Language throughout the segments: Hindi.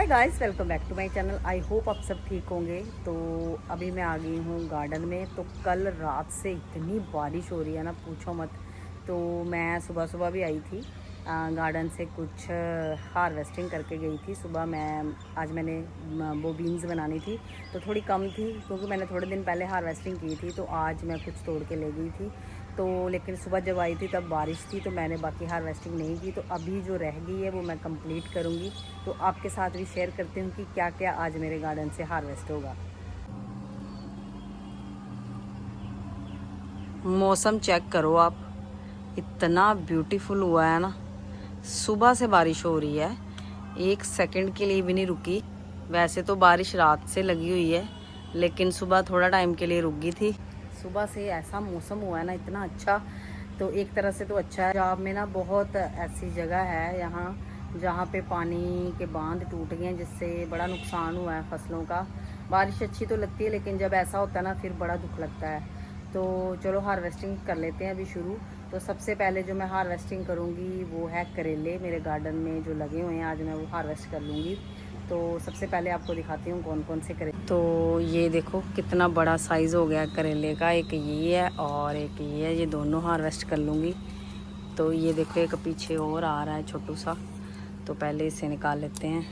Guys, welcome back to my channel. I hope आप सब ठीक होंगे। तो अभी मैं आ गई हूँ गार्डन में। तो कल रात से इतनी बारिश हो रही है ना, पूछो मत। तो मैं सुबह सुबह भी आई थी गार्डन से, कुछ हार्वेस्टिंग करके गई थी सुबह। आज मैंने वो बीन्स बनानी थी, तो थोड़ी कम थी क्योंकि मैंने थोड़े दिन पहले हार्वेस्टिंग की थी। तो आज मैं कुछ तोड़ के ले गई थी। तो लेकिन सुबह जब आई थी तब बारिश थी, तो मैंने बाकी हार्वेस्टिंग नहीं की। तो अभी जो रह गई है वो मैं कंप्लीट करूँगी। तो आपके साथ भी शेयर करती हूँ कि क्या क्या आज मेरे गार्डन से हार्वेस्ट होगा। मौसम चेक करो आप, इतना ब्यूटीफुल हुआ है ना। सुबह से बारिश हो रही है, एक सेकंड के लिए भी नहीं रुकी। वैसे तो बारिश रात से लगी हुई है, लेकिन सुबह थोड़ा टाइम के लिए रुक गई थी। सुबह से ऐसा मौसम हुआ है ना, इतना अच्छा। तो एक तरह से तो अच्छा है। पंजाब में ना बहुत ऐसी जगह है यहाँ जहाँ पे पानी के बांध टूट गए हैं, जिससे बड़ा नुकसान हुआ है फसलों का। बारिश अच्छी तो लगती है, लेकिन जब ऐसा होता है ना फिर बड़ा दुख लगता है। तो चलो हार्वेस्टिंग कर लेते हैं अभी शुरू। तो सबसे पहले जो मैं हार्वेस्टिंग करूँगी वो है करेले। मेरे गार्डन में जो लगे हुए हैं आज मैं वो हार्वेस्ट कर लूँगी। तो सबसे पहले आपको दिखाती हूँ कौन कौन से करेले। तो ये देखो कितना बड़ा साइज़ हो गया करेले का। एक ये है और एक ये है, ये दोनों हार्वेस्ट कर लूँगी। तो ये देखो एक पीछे और आ रहा है छोटू सा, तो पहले इसे निकाल लेते हैं।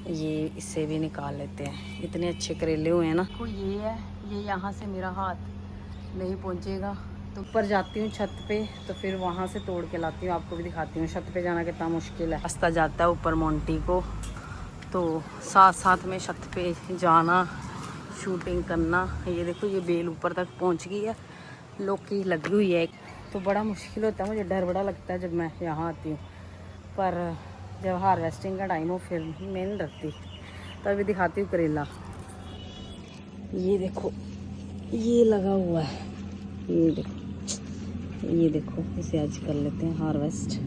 ये इसे भी निकाल लेते हैं। इतने अच्छे करेले हुए हैं ना। देखो ये है, ये यहाँ से मेरा हाथ नहीं पहुँचेगा, तो ऊपर जाती हूँ छत पे, तो फिर वहाँ से तोड़ के लाती हूँ। आपको भी दिखाती हूँ छत पे जाना कितना मुश्किल है। रास्ता जाता है ऊपर मोंटी को, तो साथ साथ में छत पे जाना, शूटिंग करना। ये देखो ये बेल ऊपर तक पहुँच गई है, लौकी लगी हुई है। तो बड़ा मुश्किल होता है, मुझे डर बड़ा लगता है जब मैं यहाँ आती हूँ। पर जब हार्वेस्टिंग का टाइम हो फिर मैं नहीं डरती। तो अभी दिखाती हूँ करेला। ये देखो ये लगा हुआ है, ये देखो इसे आज कर लेते हैं हार्वेस्ट।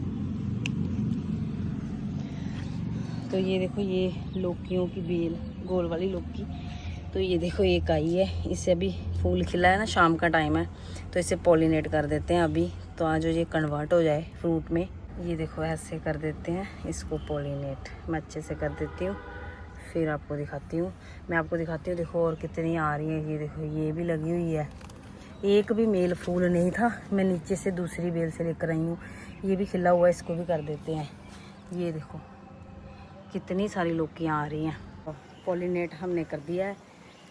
तो ये देखो ये लौकियों की बेल, गोल वाली लौकी। तो ये देखो एक आई है, इसे अभी फूल खिला है ना, शाम का टाइम है, तो इसे पॉलिनेट कर देते हैं अभी। तो आज ये कन्वर्ट हो जाए फ्रूट में। ये देखो ऐसे कर देते हैं इसको पॉलिनेट। मैं अच्छे से कर देती हूँ, फिर आपको दिखाती हूँ। मैं आपको दिखाती हूँ, देखो और कितनी आ रही है। ये देखो ये भी लगी हुई है, एक भी मेल फूल नहीं था। मैं नीचे से दूसरी बेल से लेकर आई हूँ। ये भी खिला हुआ है, इसको भी कर देते हैं। ये देखो कितनी सारी लौकियाँ आ रही हैं। पॉलिनेट हमने कर दिया है,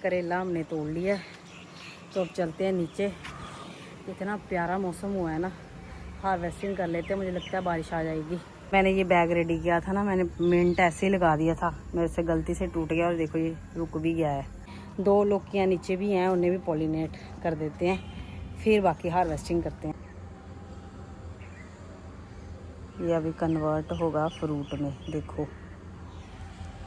करेला हमने तोड़ लिया है। तो अब चलते हैं नीचे। इतना प्यारा मौसम हुआ है ना, हार्वेस्टिंग कर लेते हैं। मुझे लगता है बारिश आ जाएगी। मैंने ये बैग रेडी किया था ना, मैंने मिंट ऐसे ही लगा दिया था, मेरे से गलती से टूट गया और देखो ये रुक भी गया है। 2 लौकियाँ नीचे भी हैं, उन्हें भी पॉलिनेट कर देते हैं, फिर बाकी हार्वेस्टिंग करते हैं। ये अभी कन्वर्ट होगा फ्रूट में। देखो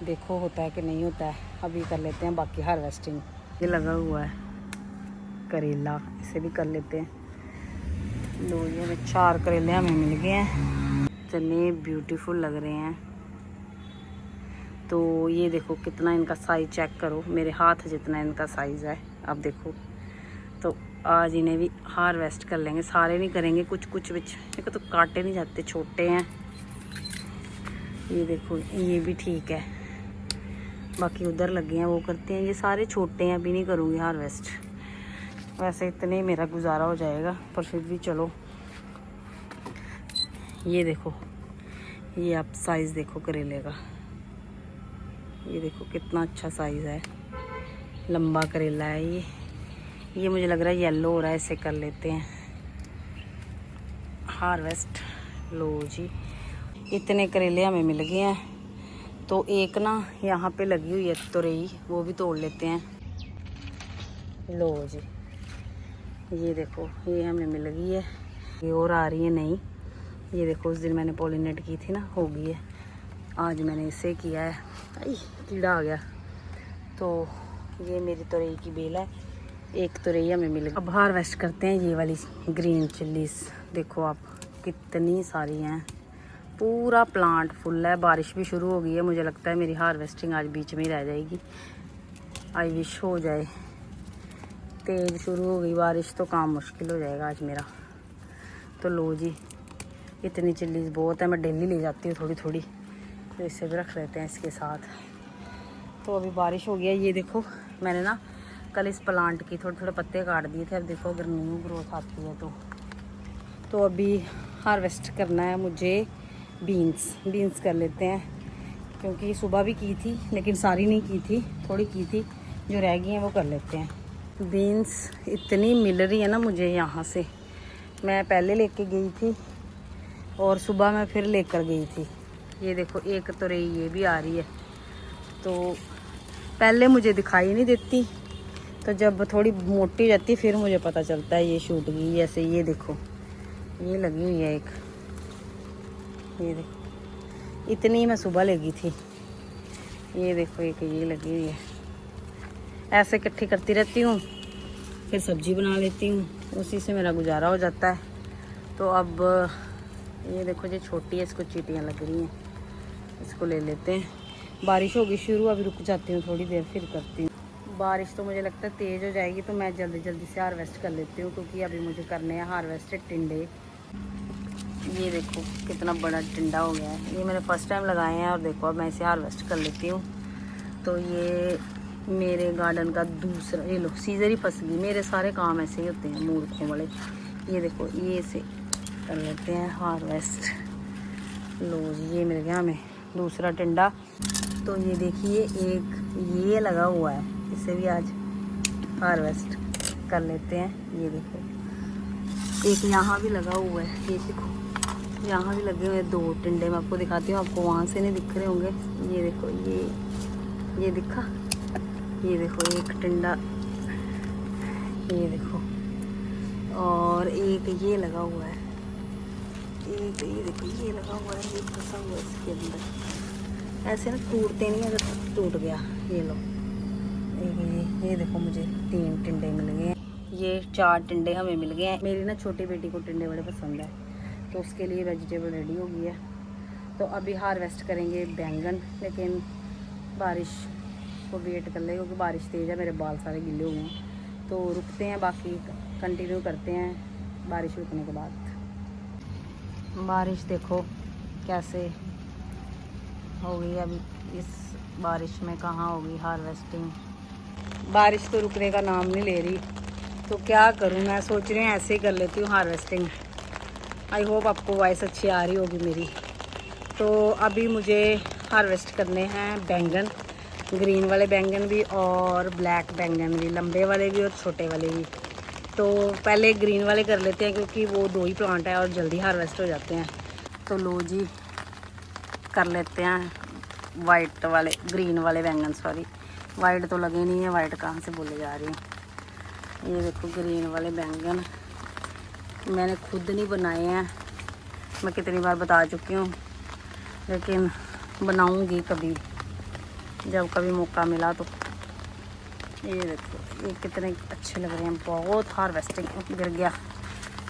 देखो होता है कि नहीं होता है। अभी कर लेते हैं बाकी हार्वेस्टिंग। ये लगा हुआ है करेला, इसे भी कर लेते हैं। लो ये हमें 4 करेले हमें मिल गए हैं, इतने ब्यूटीफुल लग रहे हैं। तो ये देखो कितना इनका साइज़ चेक करो, मेरे हाथ जितना इनका साइज़ है। अब देखो, तो आज इन्हें भी हार्वेस्ट कर लेंगे। सारे नहीं करेंगे, कुछ कुछ बिच देखो, तो काटे नहीं जाते, छोटे हैं। ये देखो ये भी ठीक है, बाकी उधर लगे हैं वो करते हैं। ये सारे छोटे हैं, अभी नहीं करूँगी हार्वेस्ट। वैसे इतने ही मेरा गुजारा हो जाएगा, पर फिर भी चलो। ये देखो ये आप साइज़ देखो करेले का, ये देखो कितना अच्छा साइज़ है, लंबा करेला है ये मुझे लग रहा है येलो हो रहा है, इसे कर लेते हैं हार्वेस्ट। लो जी इतने करेले हमें मिल गए हैं। तो एक ना यहाँ पे लगी हुई है तुरई, वो भी तोड़ लेते हैं। लो जी ये देखो ये हमें मिल गई है। ये और आ रही है नहीं, ये देखो उस दिन मैंने पॉलिनेट की थी ना, हो गई है। आज मैंने इसे किया है, आई कीड़ा आ गया। तो ये मेरी तुरई की बेल है, एक तुरई हमें मिल गई। अब हार्वेस्ट करते हैं ये वाली ग्रीन चिल्लीज। देखो आप कितनी सारी हैं, पूरा प्लांट फुल है। बारिश भी शुरू हो गई है, मुझे लगता है मेरी हार्वेस्टिंग आज बीच में ही रह जाएगी। आई विश हो जाए, तेज़ शुरू हो गई बारिश तो काम मुश्किल हो जाएगा आज मेरा। तो लो जी इतनी चिल्लीज बहुत है, मैं डेली ले जाती हूँ थोड़ी थोड़ी। तो इसे भी रख लेते हैं इसके साथ। तो अभी बारिश हो गया। ये देखो मैंने ना कल इस प्लांट की थोड़े थोड़े पत्ते काट दिए थे। अब देखो अगर न्यू ग्रोथ आती है तो अभी हार्वेस्ट करना है मुझे। बीन्स कर लेते हैं, क्योंकि सुबह भी की थी लेकिन सारी नहीं की थी, थोड़ी की थी, जो रह गई हैं वो कर लेते हैं। बीन्स इतनी मिल रही है ना मुझे यहाँ से। मैं पहले लेके गई थी और सुबह मैं फिर लेकर गई थी। ये देखो एक तो रही, ये भी आ रही है। तो पहले मुझे दिखाई नहीं देती, तो जब थोड़ी मोटी रहती फिर मुझे पता चलता है ये शूट गई। ऐसे ये देखो ये लगी हुई है एक, ये देखो इतनी मैं सुबह ले गई थी। ये देखो एक ये लगी हुई है। ऐसे इकट्ठी करती रहती हूँ, फिर सब्जी बना लेती हूँ, उसी से मेरा गुजारा हो जाता है। तो अब ये देखो जो छोटी है इसको चींटियाँ लग रही हैं, इसको ले लेते हैं। बारिश होगी शुरू, अभी रुक जाती हूँ थोड़ी देर फिर करती हूँ। बारिश तो मुझे लगता है तेज़ हो जाएगी, तो मैं जल्दी जल्दी से हार्वेस्ट कर लेती हूँ, क्योंकि अभी मुझे करने हैं हार्वेस्टेड टिंडे। ये देखो कितना बड़ा टिंडा हो गया है। ये मैंने फर्स्ट टाइम लगाए हैं और देखो अब मैं इसे हार्वेस्ट कर लेती हूँ। तो ये मेरे गार्डन का दूसरा, ये लो सीजर ही फंस गई। मेरे सारे काम ऐसे ही होते हैं मूर्खों वाले। ये देखो ये इसे कर लेते हैं हार्वेस्ट। लो जी ये मिल गया हमें दूसरा टिंडा। तो ये देखिए एक ये लगा हुआ है, इसे भी आज हार्वेस्ट कर लेते हैं। ये देखो एक यहाँ भी लगा हुआ है, ये देखो यहाँ भी लगे हुए हैं 2 टिंडे। मैं आपको दिखाती हूँ, आपको वहाँ से नहीं दिख रहे होंगे। ये देखो ये दिखा, ये देखो एक टिंडा, ये देखो, और एक ये लगा हुआ है, एक ये देखो ये लगा हुआ है, ये फंसा हुआ है इसके अंदर। ऐसे ना टूटते नहीं, अगर टूट गया। ये लो ये देखो मुझे 3 टिंडे मिल गए हैं। ये 4 टिंडे हमें मिल गए हैं। मेरी ना छोटी बेटी को टिंडे बड़े पसंद है, तो उसके लिए वेजिटेबल रेडी हो गई है। तो अभी हार्वेस्ट करेंगे बैंगन, लेकिन बारिश को वेट कर ले, क्योंकि बारिश तेज़ है, मेरे बाल सारे गिले हुए हैं। तो रुकते हैं, बाकी कंटिन्यू करते हैं बारिश रुकने के बाद। बारिश देखो कैसे हो गई। अभी इस बारिश में कहाँ होगी हार्वेस्टिंग। बारिश तो रुकने का नाम नहीं ले रही, तो क्या करूँ। मैं सोच रही हूँ ऐसे ही कर लेती हूँ हार्वेस्टिंग। आई होप आपको वॉइस अच्छी आ रही होगी मेरी। तो अभी मुझे हार्वेस्ट करने हैं बैंगन, ग्रीन वाले बैंगन भी और ब्लैक बैंगन भी, लंबे वाले भी और छोटे वाले भी। तो पहले ग्रीन वाले कर लेते हैं, क्योंकि वो 2 ही प्लांट है और जल्दी हार्वेस्ट हो जाते हैं। तो लो जी कर लेते हैं वाइट वाले, ग्रीन वाले बैंगन, सॉरी वाइट तो लगे नहीं है, वाइट कहाँ से बोले जा रही हूँ। ये देखो ग्रीन वाले बैंगन मैंने खुद नहीं बनाए हैं, मैं कितनी बार बता चुकी हूँ, लेकिन बनाऊंगी कभी, जब कभी मौका मिला तो। ये देखो ये कितने अच्छे लग रहे हैं। बहुत हार्वेस्टिंग गिर गया,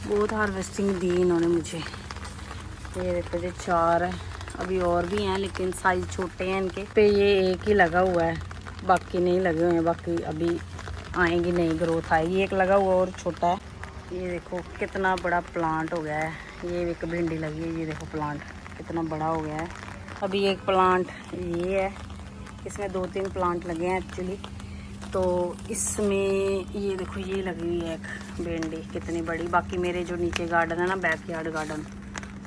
बहुत हार्वेस्टिंग दी इन्होंने मुझे। ये देखो ये 4 है, अभी और भी हैं लेकिन साइज़ छोटे हैं इनके। पे ये एक ही लगा हुआ है, बाकी नहीं लगे हुए हैं। बाकी अभी आएंगी, नई ग्रोथ आएगी। एक लगा हुआ और छोटा है। ये देखो कितना बड़ा प्लांट हो गया है। ये एक भिंडी लगी है, ये देखो प्लांट कितना बड़ा हो गया है। अभी एक प्लांट ये है, इसमें 2-3 प्लांट लगे हैं एक्चुअली। तो इसमें ये देखो ये लगी हुई है एक भिंडी कितनी बड़ी। बाकी मेरे जो नीचे गार्डन है ना, बैकयार्ड गार्डन,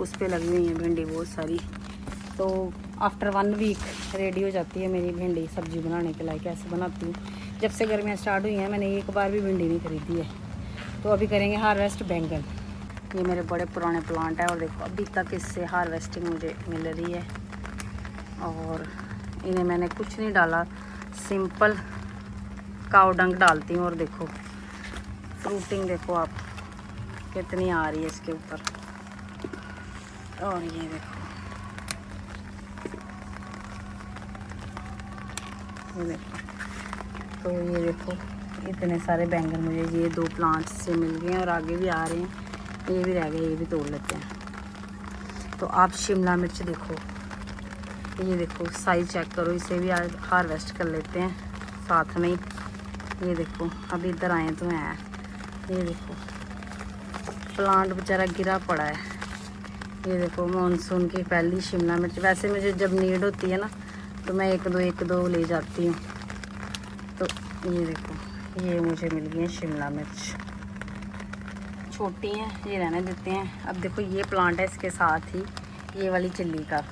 उस पर लगी हुई है भिंडी बहुत सारी। तो आफ्टर 1 वीक रेडी हो जाती है मेरी भिंडी सब्जी बनाने के लायक। ऐसे बनाती हूँ। जब से गर्मियाँ स्टार्ट हुई हैं मैंने एक बार भी भिंडी नहीं खरीदी है। तो अभी करेंगे हार्वेस्ट बैंगन। ये मेरे बड़े पुराने प्लांट है और देखो अभी तक इससे हार्वेस्टिंग मुझे मिल रही है। और इन्हें मैंने कुछ नहीं डाला, सिंपल काव डंग डालती हूँ। और देखो फ्रूटिंग देखो आप कितनी आ रही है इसके ऊपर। और ये देखो, ये देखो, तो ये देखो इतने सारे बैंगन मुझे ये 2 प्लांट्स से मिल गए हैं और आगे भी आ रहे हैं। ये भी रह गए, ये भी तोड़ लेते हैं। तो आप शिमला मिर्च देखो, ये देखो साइज चेक करो, इसे भी हार्वेस्ट कर लेते हैं साथ में ही। ये देखो अभी इधर आए तो हैं। ये देखो प्लांट बेचारा गिरा पड़ा है, ये देखो मानसून की पहली शिमला मिर्च। वैसे मुझे जब नीड होती है ना तो मैं एक दो ले जाती हूँ। तो ये देखो ये मुझे मिल गई है शिमला मिर्च, छोटी हैं, ये रहने देते हैं। अब देखो ये प्लांट है इसके साथ ही ये वाली चिल्ली का,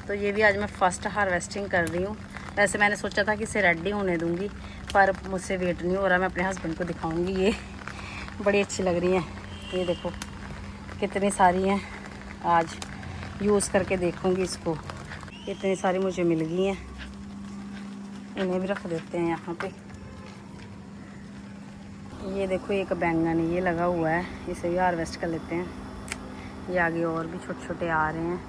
तो ये भी आज मैं फ़र्स्ट हार्वेस्टिंग कर रही हूँ। वैसे मैंने सोचा था कि इसे रेडी होने दूँगी, पर मुझसे वेट नहीं हो रहा। मैं अपने हस्बैंड को दिखाऊँगी। ये बड़ी अच्छी लग रही हैं। ये देखो कितनी सारी हैं, आज यूज़ करके देखूँगी इसको। इतनी सारी मुझे मिल गई हैं, इन्हें भी रख देते हैं यहाँ पे। ये देखो एक बैंगन ये लगा हुआ है, इसे भी हार्वेस्ट कर लेते हैं। ये आगे और भी छोटे छोटे आ रहे हैं।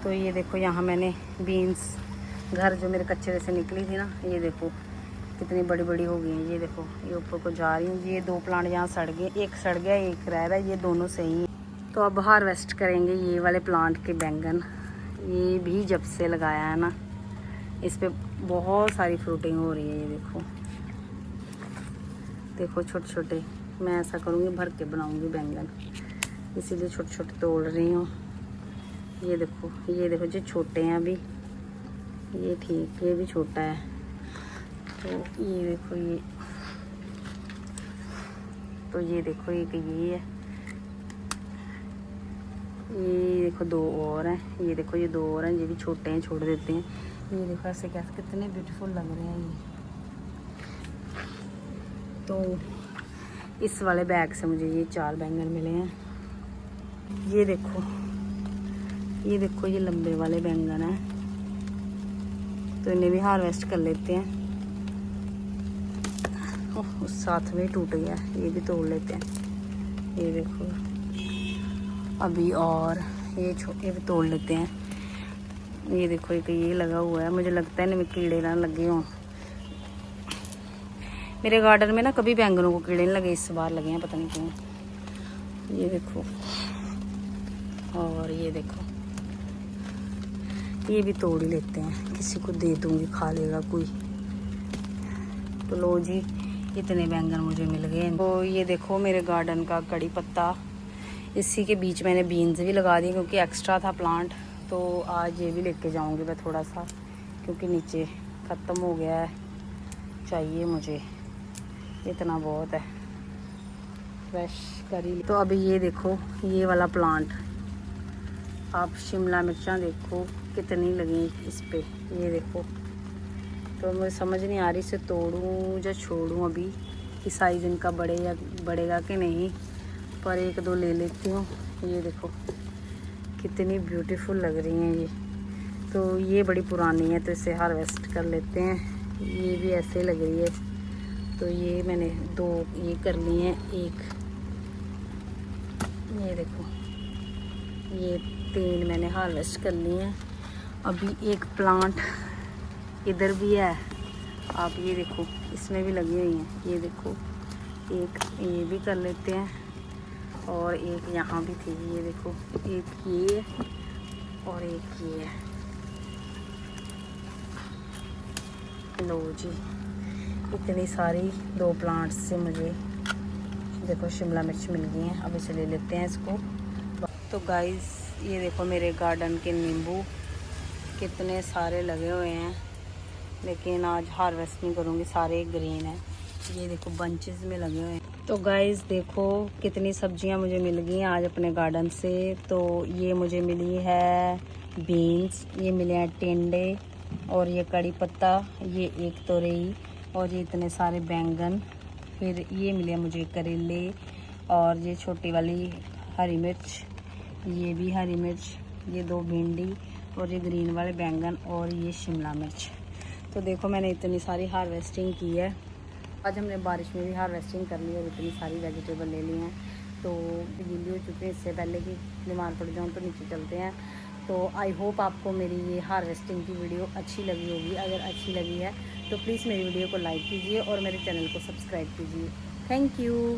तो ये देखो यहाँ मैंने बीन्स घर जो मेरे कच्चे से निकली थी ना, ये देखो कितनी बड़ी बड़ी हो गई हैं। ये देखो ये ऊपर को जा रही हैं। ये 2 प्लांट यहाँ सड़ गए, एक सड़ गया एक रह रहा है, ये दोनों सही हैं। तो अब हार्वेस्ट करेंगे ये वाले प्लांट के बैंगन। ये भी जब से लगाया है ना, इस पे बहुत सारी फ्रूटिंग हो रही है। ये देखो देखो छोटे छोटे, मैं ऐसा करूँगी भर के बनाऊँगी बैंगन, इसीलिए छोटे छोटे तोड़ रही हूँ। ये देखो जो छोटे हैं अभी, ये ठीक, ये भी छोटा है। तो ये देखो ये देखो एक ये है, ये देखो 2 और हैं। ये देखो ये 2 और हैं, ये भी छोटे हैं, छोड़ देते हैं। ये देखो ऐसे कैसे कितने ब्यूटीफुल लग रहे हैं ये। तो इस वाले बैग से मुझे ये 4 बैंगन मिले हैं। ये देखो ये लंबे वाले बैंगन हैं, तो इन्हें भी हार्वेस्ट कर लेते हैं। ओह उस साथ में टूट गया, ये भी तोड़ लेते हैं। ये देखो अभी और ये भी तोड़ लेते हैं। ये देखो एक ये लगा हुआ है, मुझे लगता है इनमें कीड़े ना लगे हों। मेरे गार्डन में ना कभी बैंगनों को कीड़े नहीं लगे, इस बार लगे हैं, पता नहीं क्यों। ये देखो और ये देखो ये भी तोड़ ही लेते हैं, किसी को दे दूंगी, खा लेगा कोई। तो लो जी इतने बैंगन मुझे मिल गए। तो ये देखो मेरे गार्डन का कड़ी पत्ता, इसी के बीच मैंने बीन्स भी लगा दी क्योंकि एक्स्ट्रा था प्लांट। तो आज ये भी लेके जाऊंगी मैं थोड़ा सा, क्योंकि नीचे ख़त्म हो गया है, चाहिए मुझे, इतना बहुत है, फ्रेश करी। तो अभी ये देखो ये वाला प्लांट, आप शिमला मिर्चा देखो कितनी लगी इस पे। ये देखो, तो मुझे समझ नहीं आ रही इसे तोड़ूं या छोड़ूं अभी, कि साइज़ इनका बढ़ेगा कि नहीं, पर 1-2 ले लेती हूँ। ये देखो कितनी ब्यूटीफुल लग रही हैं ये। तो ये बड़ी पुरानी है, तो इसे हार्वेस्ट कर लेते हैं। ये भी ऐसे लग रही है, तो ये मैंने 2 ये कर लिए हैं। एक ये देखो ये 3 मैंने हार्वेस्ट कर लिए हैं। अभी एक प्लांट इधर भी है, आप ये देखो इसमें भी लगी हुई हैं। ये देखो एक ये भी कर लेते हैं, और एक यहाँ भी थी। ये देखो एक ये और एक ये है। लो जी इतनी सारी 2 प्लांट्स से मुझे देखो शिमला मिर्च मिल गई हैं। अब इसे ले लेते हैं इसको। तो गाइस ये देखो मेरे गार्डन के नींबू कितने सारे लगे हुए हैं, लेकिन आज हार्वेस्ट नहीं करूँगी, सारे ग्रीन हैं। ये देखो बंचेस में लगे हुए हैं। तो गाइस देखो कितनी सब्जियां मुझे मिल गई हैं आज अपने गार्डन से। तो ये मुझे मिली है बीन्स, ये मिले हैं टिंडे, और ये कड़ी पत्ता, ये एक तोरई, और ये इतने सारे बैंगन। फिर ये मिले मुझे करेले, और ये छोटी वाली हरी मिर्च, ये भी हरी मिर्च, ये 2 भिंडी, और ये ग्रीन वाले बैंगन, और ये शिमला मिर्च। तो देखो मैंने इतनी सारी हार्वेस्टिंग की है। आज हमने बारिश में भी हार्वेस्टिंग कर ली और इतनी सारी वेजिटेबल ले ली हैं। तो गीली हो चुकी है, इससे पहले कि बीमार पड़ जाऊँ तो नीचे चलते हैं। तो आई होप आपको मेरी ये हार्वेस्टिंग की वीडियो अच्छी लगी होगी। अगर अच्छी लगी है तो प्लीज़ मेरी वीडियो को लाइक कीजिए और मेरे चैनल को सब्सक्राइब कीजिए। Thank you.